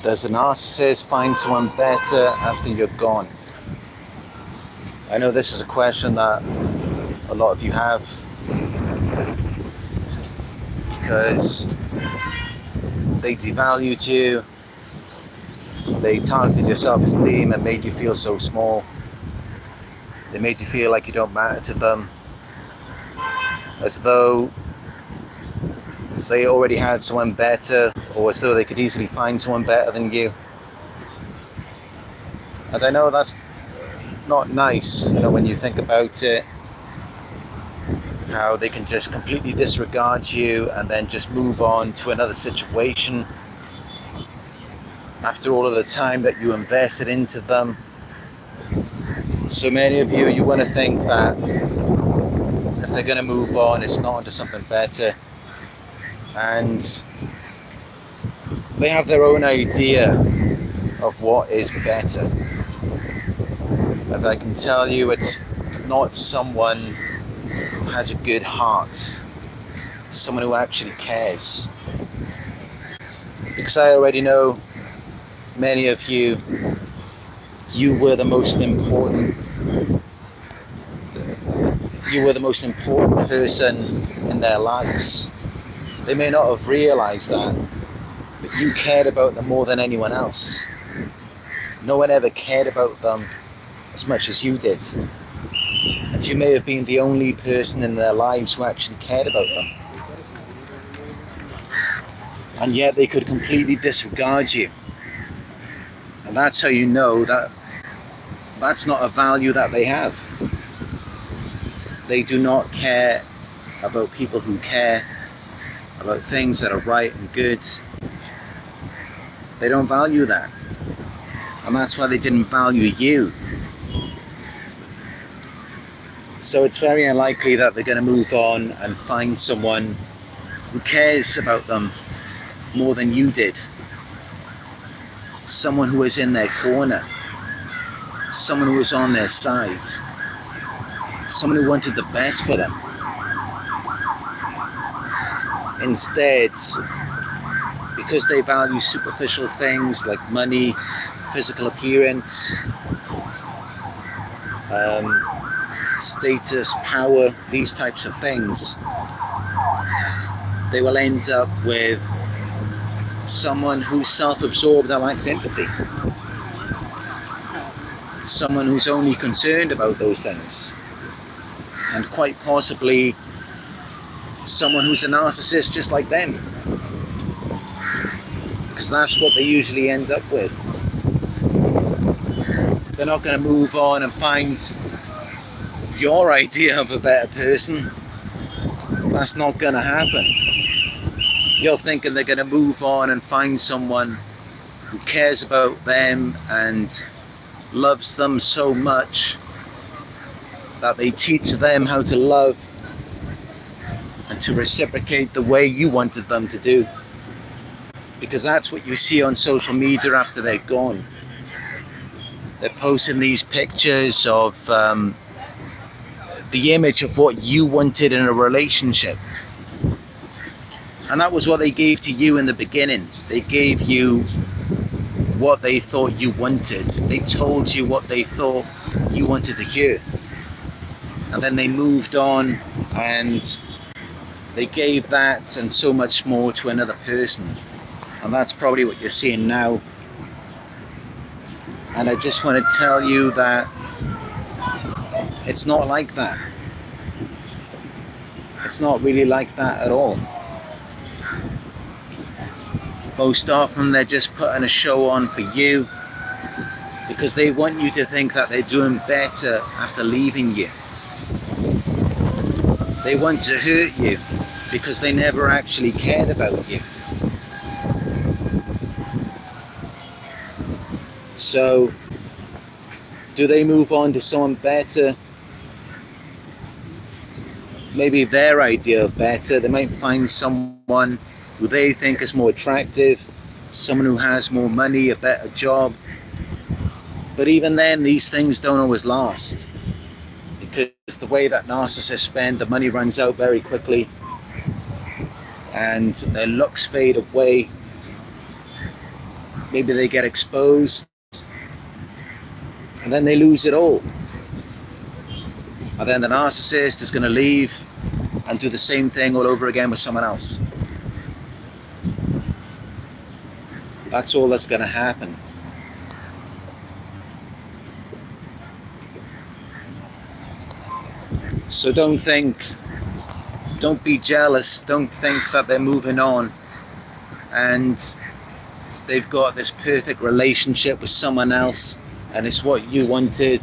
Does the narcissist find someone better after you're gone? I know this is a question that a lot of you have, because they devalued you, they targeted your self-esteem and made you feel so small. They made you feel like you don't matter to them, as though they already had someone better, or as though they could easily find someone better than you. And I know that's not nice, when you think about it, how they can just completely disregard you and then just move on to another situation after all of the time that you invested into them. So many of you want to think that if they're going to move on, it's not onto something better, and they have their own idea of what is better. And I can tell you, it's not someone who has a good heart, someone who actually cares. Because I already know many of you were the most important. You were the most important person in their lives. They may not have realized that, but you cared about them more than anyone else. No one ever cared about them as much as you did. And you may have been the only person in their lives who actually cared about them. And yet they could completely disregard you. And that's how you know that that's not a value that they have. They do not care about people who care about things that are right and good. They don't value that. And that's why they didn't value you. So it's very unlikely that they're going to move on and find someone who cares about them more than you did. Someone who was in their corner. Someone who was on their side. Someone who wanted the best for them. Instead, because they value superficial things like money, physical appearance, status, power, these types of things, they will end up with someone who's self-absorbed and lacks empathy. Someone who's only concerned about those things. And quite possibly someone who's a narcissist just like them. Because that's what they usually end up with. They're not going to move on and find your idea of a better person. That's not going to happen. You're thinking they're going to move on and find someone who cares about them and loves them so much that they teach them how to love and to reciprocate the way you wanted them to do. Because that's what you see on social media after they're gone. They're posting these pictures of the image of what you wanted in a relationship. And that was what they gave to you in the beginning. They gave you what they thought you wanted. They told you what they thought you wanted to hear. And then they moved on and they gave that and so much more to another person. And that's probably what you're seeing now. And I just want to tell you that it's not like that. It's not really like that at all. Most often they're just putting a show on for you because they want you to think that they're doing better after leaving you. They want to hurt you because they never actually cared about you. So, do they move on to someone better? Maybe their idea of better, they might find someone who they think is more attractive, someone who has more money, a better job. But even then, these things don't always last. Because the way that narcissists spend, the money runs out very quickly and their looks fade away. maybe they get exposed, and then they lose it all. And then the narcissist is going to leave and do the same thing all over again with someone else. That's all that's going to happen. So don't be jealous, don't think that they're moving on and they've got this perfect relationship with someone else and it's what you wanted.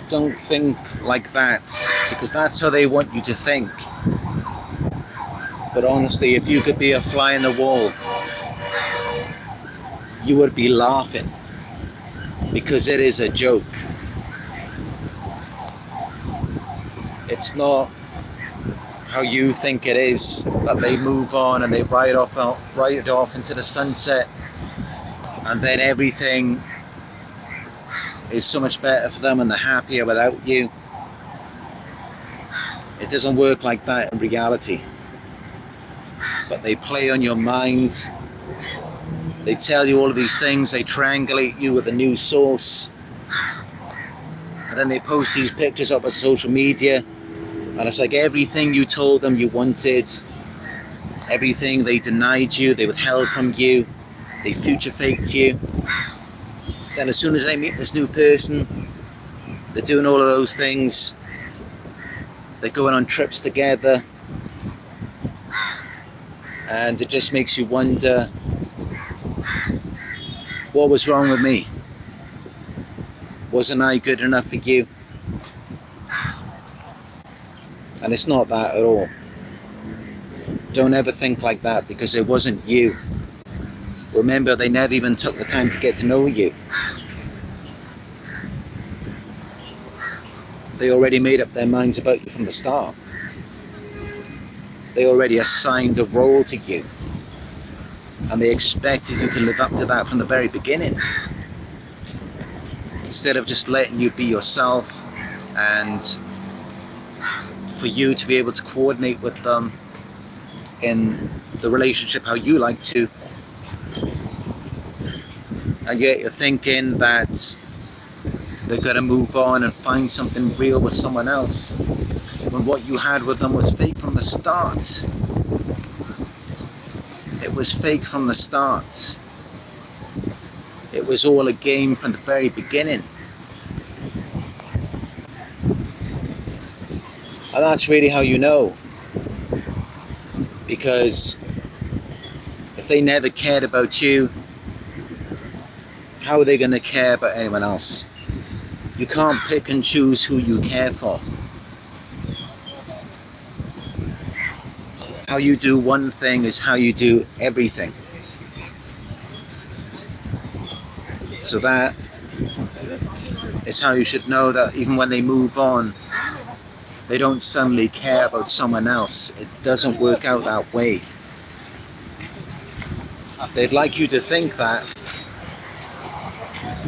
Don't think like that, because that's how they want you to think. But honestly, if you could be a fly in the wall, you would be laughing, because it is a joke. It's not how you think it is, that they move on and they ride off into the sunset, and then everything is so much better for them and they're happier without you. It doesn't work like that in reality. But they play on your mind. They tell you all of these things. They triangulate you with a news source. And then they post these pictures up on social media. And it's like everything you told them you wanted, everything they denied you, they withheld from you, they future faked you. Then as soon as they meet this new person, they're doing all of those things. They're going on trips together. And it just makes you wonder, what was wrong with me? Wasn't I good enough for you? And it's not that at all. Don't ever think like that, because it wasn't you. Remember, they never even took the time to get to know you. They already made up their minds about you from the start. They already assigned a role to you. And they expected you to live up to that from the very beginning. Instead of just letting you be yourself and for you to be able to coordinate with them in the relationship how you like to. And yet you're thinking that they're going to move on and find something real with someone else, when what you had with them was fake from the start. It was fake from the start. It was all a game from the very beginning. And that's really how you know. Because if they never cared about you, how are they going to care about anyone else? You can't pick and choose who you care for. How you do one thing is how you do everything. So that is how you should know that even when they move on, they don't suddenly care about someone else. It doesn't work out that way. They'd like you to think that,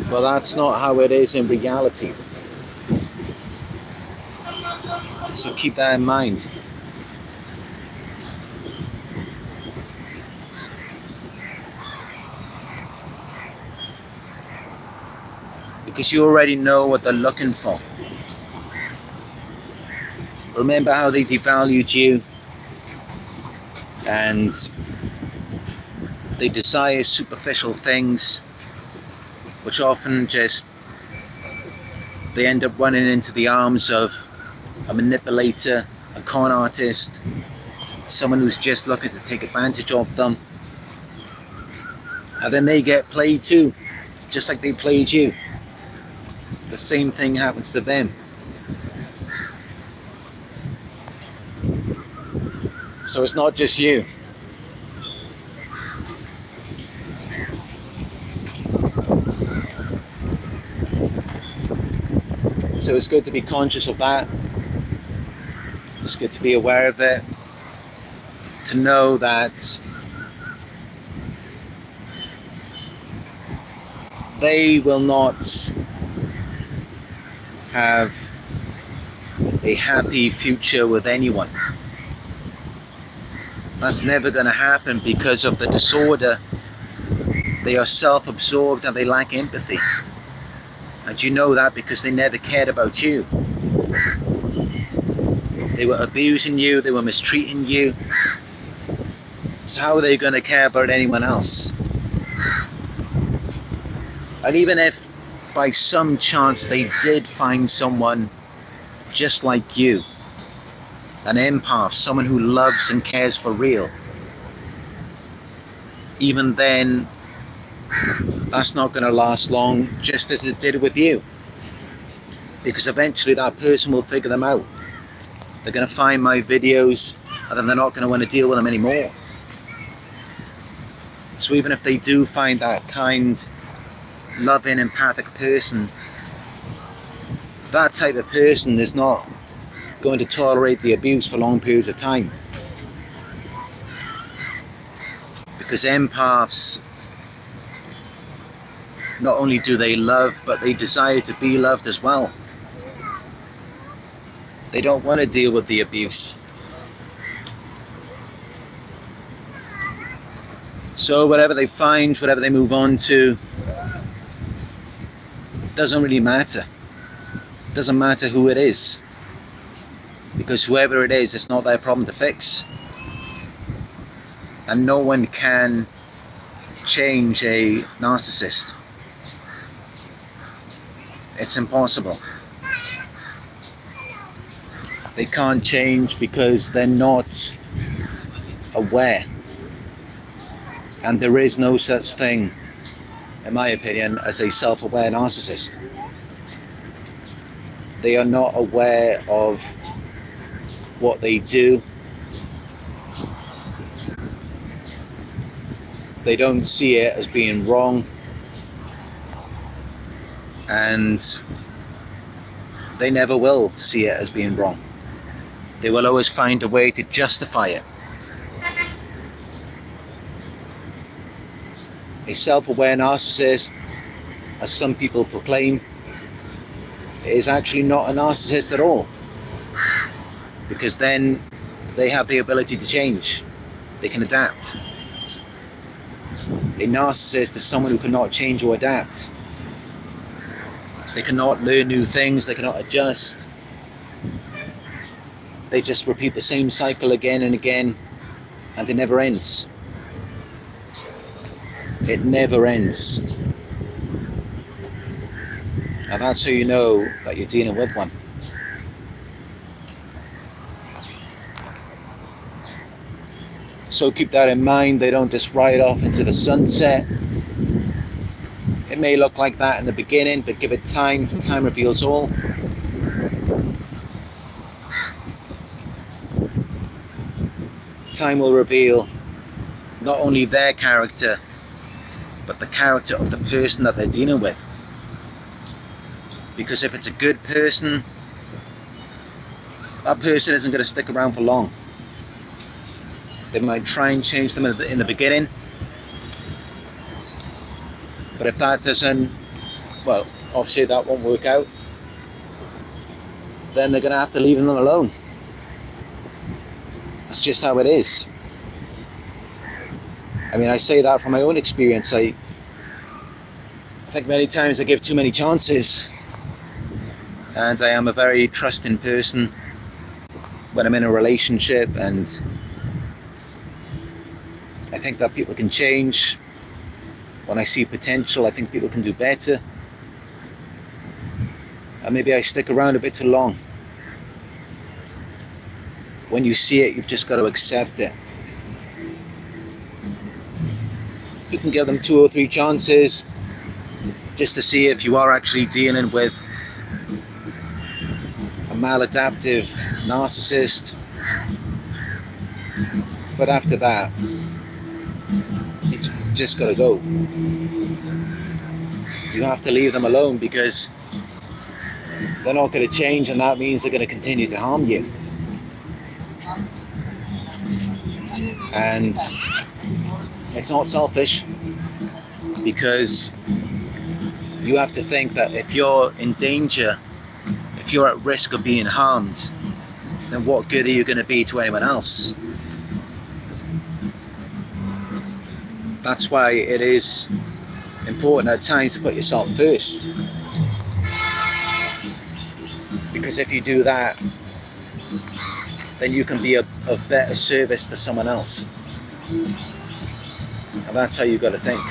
but that's not how it is in reality. So keep that in mind. Because you already know what they're looking for. Remember how they devalued you and they desire superficial things, which often just they end up running into the arms of a manipulator, a con artist, someone who's just looking to take advantage of them. And then they get played too, just like they played you. The same thing happens to them. So it's not just you. So it's good to be conscious of that. It's good to be aware of it. To know that they will not have a happy future with anyone. That's never going to happen because of the disorder. They are self-absorbed and they lack empathy. And you know that because they never cared about you. They were abusing you, they were mistreating you. So how are they going to care about anyone else? And even if by some chance they did find someone just like you, an empath, someone who loves and cares for real, even then, that's not going to last long, just as it did with you. Because eventually that person will figure them out. They're going to find my videos, and then they're not going to want to deal with them anymore. So even if they do find that kind, loving, empathic person, that type of person is not going to tolerate the abuse for long periods of time. Because empaths, not only do they love, but they desire to be loved as well. They don't want to deal with the abuse. So whatever they find, whatever they move on to, doesn't really matter. It doesn't matter who it is. Because whoever it is, it's not their problem to fix. And no one can change a narcissist. It's impossible. They can't change because they're not aware. And there is no such thing, in my opinion, as a self-aware narcissist. They are not aware of what they do. They don't see it as being wrong. And they never will see it as being wrong. They will always find a way to justify it. A self-aware narcissist, as some people proclaim, is actually not a narcissist at all. Because then they have the ability to change. They can adapt. A narcissist is someone who cannot change or adapt. They cannot learn new things, they cannot adjust. They just repeat the same cycle again and again, and it never ends. It never ends. And that's how you know that you're dealing with one. So keep that in mind. They don't just ride off into the sunset. It may look like that in the beginning, but give it time. Time reveals all. Time will reveal not only their character, but the character of the person that they're dealing with. Because if it's a good person, that person isn't going to stick around for long. They might try and change them in the beginning, but if that doesn't, well, obviously that won't work out, then they're going to have to leave them alone. That's just how it is. I mean, I say that from my own experience. I think many times I give too many chances, and I am a very trusting person when I'm in a relationship, and I think that people can change. When I see potential, I think people can do better. And maybe I stick around a bit too long. When you see it, you've just got to accept it. You can give them 2 or 3 chances just to see if you are actually dealing with a maladaptive narcissist. But after that, you just got to go. You have to leave them alone because they're not going to change, and that means they're going to continue to harm you. And it's not selfish, because you have to think that if you're in danger, if you're at risk of being harmed, then what good are you going to be to anyone else? That's why it is important at times to put yourself first, because if you do that, then you can be of better service to someone else. And that's how you've got to think.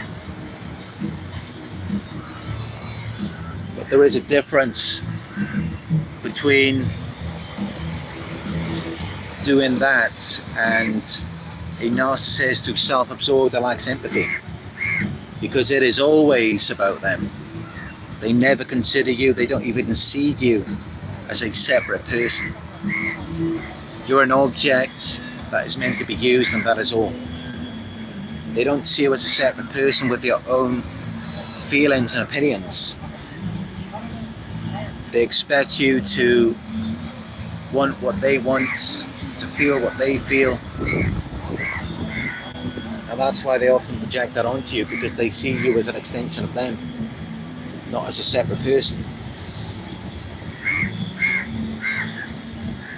But there is a difference between doing that and a narcissist who's self-absorbed and lacks empathy, because it is always about them. They never consider you, they don't even see you as a separate person. You're an object that is meant to be used, and that is all. They don't see you as a separate person with your own feelings and opinions. They expect you to want what they want, to feel what they feel. And that's why they often project that onto you, because they see you as an extension of them, not as a separate person.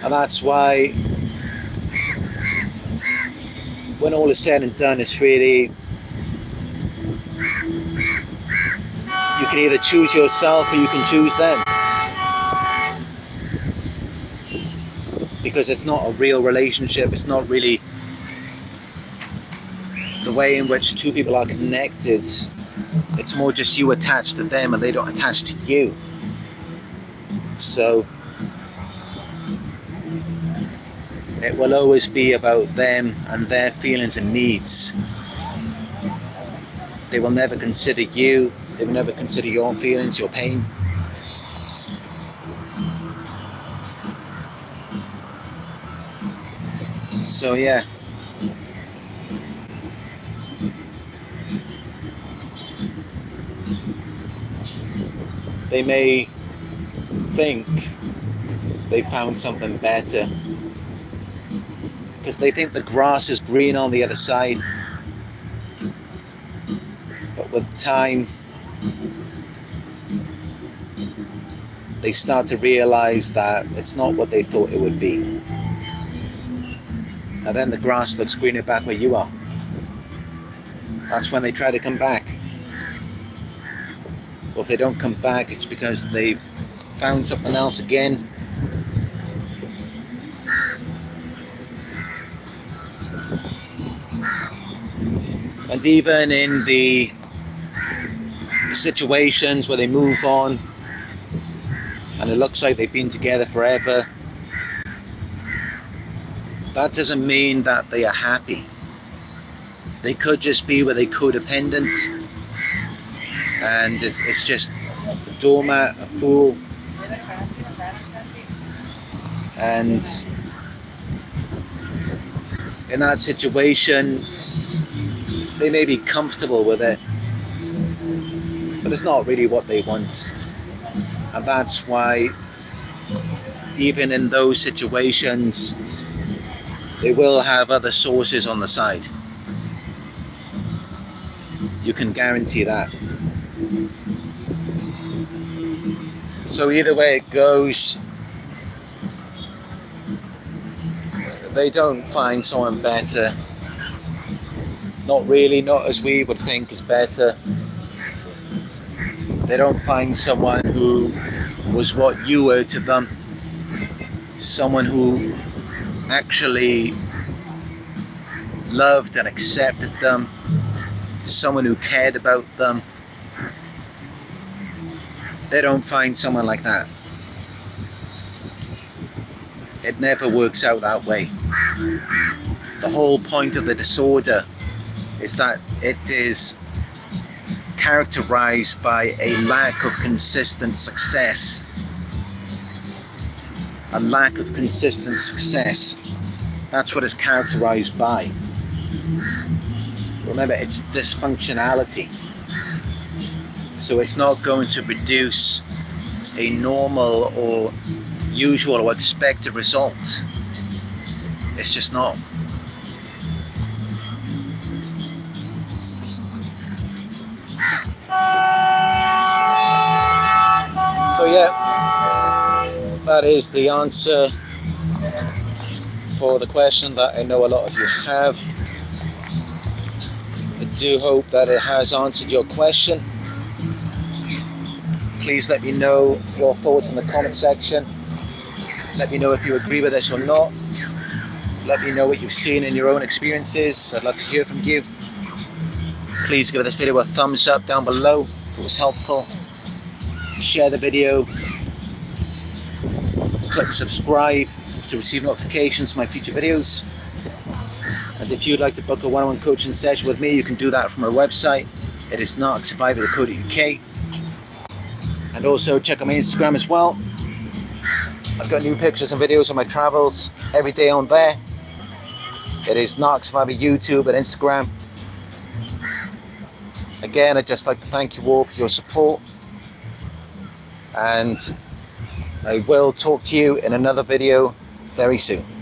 And that's why when all is said and done, it's really, you can either choose yourself or you can choose them. Because it's not a real relationship, it's not really the way in which two people are connected. It's more just you attached to them and they don't attach to you. So it will always be about them and their feelings and needs. They will never consider you, they will never consider your feelings, your pain. So yeah, they may think they found something better because they think the grass is green on the other side, but with time they start to realize that it's not what they thought it would be. And then the grass looks greener back where you are. That's when they try to come back. Or if they don't come back, it's because they've found something else again. And even in the situations where they move on and it looks like they've been together forever, that doesn't mean that they are happy. They could just be where they codependent, and it's just a doormat, a fool, and in that situation they may be comfortable with it, but it's not really what they want. And that's why even in those situations they will have other sources on the side. You can guarantee that. So either way it goes, they don't find someone better. Not really, not as we would think is better. They don't find someone who was what you were to them. Someone who actually loved and accepted them. Someone who cared about them. They don't find someone like that. It never works out that way. The whole point of the disorder is that it is characterized by a lack of consistent success. A lack of consistent success. That's what it's characterized by. Remember, it's dysfunctionality. So it's not going to produce a normal or usual or expected result. It's just not. So yeah, that is the answer for the question that I know a lot of you have. I do hope that it has answered your question. Please let me know your thoughts in the comment section. Let me know if you agree with this or not. Let me know what you've seen in your own experiences. I'd love to hear from you. Please give this video a thumbs up down below if it was helpful. Share the video. Click subscribe to receive notifications for my future videos. And if you'd like to book a one-on-one coaching session with me, you can do that from our website. It is narcsurvivor.co.uk. And also check out my Instagram as well. I've got new pictures and videos of my travels every day on there. It is Narc Survivor YouTube and Instagram. Again, I'd just like to thank you all for your support. And I will talk to you in another video very soon.